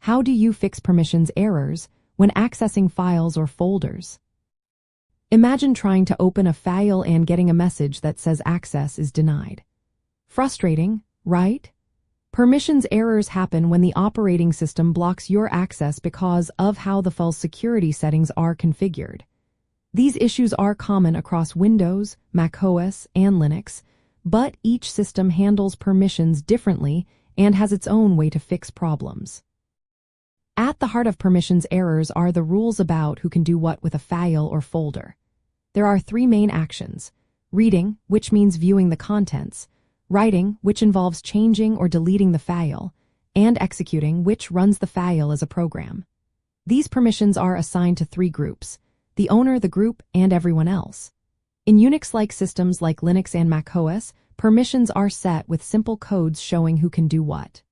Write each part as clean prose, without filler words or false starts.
How do you fix permissions errors when accessing files or folders? Imagine trying to open a file and getting a message that says access is denied. Frustrating, right? Permissions errors happen when the operating system blocks your access because of how the file's security settings are configured. These issues are common across Windows, macOS, and Linux, but each system handles permissions differently and has its own way to fix problems. At the heart of permissions errors are the rules about who can do what with a file or folder. There are three main actions: reading, which means viewing the contents; writing, which involves changing or deleting the file; and executing, which runs the file as a program. These permissions are assigned to three groups: the owner, the group, and everyone else. In Unix-like systems like Linux and macOS, permissions are set with simple codes showing who can do what.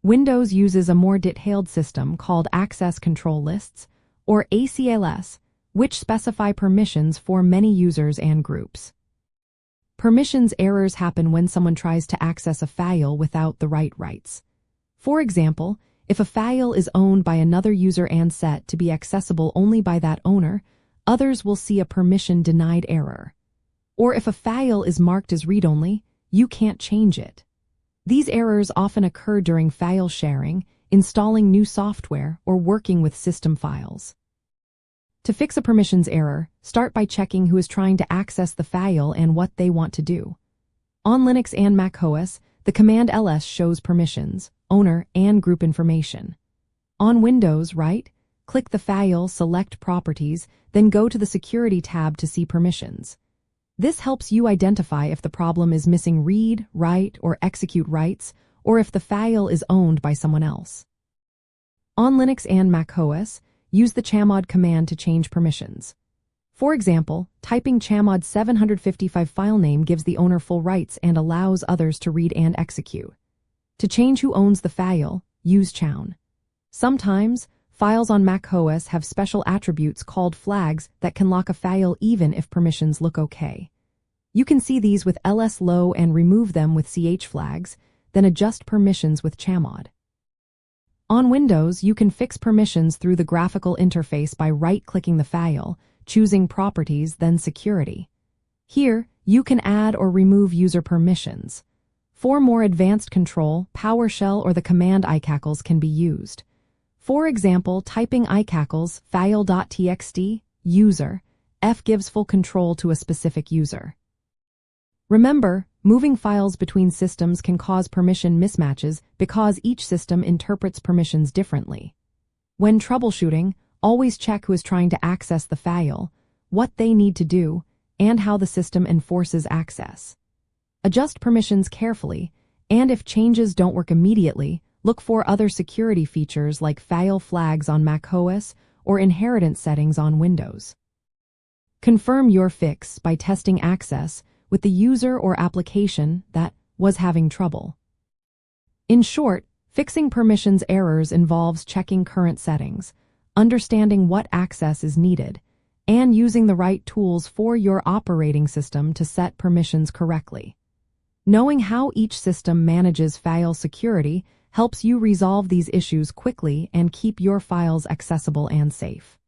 Windows uses a more detailed system called Access Control Lists, or ACLS, which specify permissions for many users and groups. Permissions errors happen when someone tries to access a file without the right rights. For example, if a file is owned by another user and set to be accessible only by that owner, others will see a permission denied error. Or if a file is marked as read-only, you can't change it. These errors often occur during file sharing, installing new software, or working with system files. To fix a permissions error, start by checking who is trying to access the file and what they want to do. On Linux and macOS, the command ls shows permissions, owner, and group information. On Windows, click the file, select Properties, then go to the Security tab to see permissions. This helps you identify if the problem is missing read, write, or execute rights, or if the file is owned by someone else. On Linux and macOS, use the chmod command to change permissions. For example, typing chmod 755 file name gives the owner full rights and allows others to read and execute. To change who owns the file, use chown. Sometimes, files on macOS have special attributes called flags that can lock a file even if permissions look okay. You can see these with ls-low and remove them with ch flags, then adjust permissions with chmod. On Windows, you can fix permissions through the graphical interface by right-clicking the file, choosing Properties, then Security. Here, you can add or remove user permissions. For more advanced control, PowerShell or the command icackles can be used. For example, typing icackles file.txt user f gives full control to a specific user. Remember, moving files between systems can cause permission mismatches because each system interprets permissions differently. When troubleshooting, always check who is trying to access the file, what they need to do, and how the system enforces access. Adjust permissions carefully, and if changes don't work immediately, look for other security features like file flags on macOS or inheritance settings on Windows. Confirm your fix by testing access with the user or application that was having trouble. In short, fixing permissions errors involves checking current settings, understanding what access is needed, and using the right tools for your operating system to set permissions correctly. Knowing how each system manages file security helps you resolve these issues quickly and keep your files accessible and safe.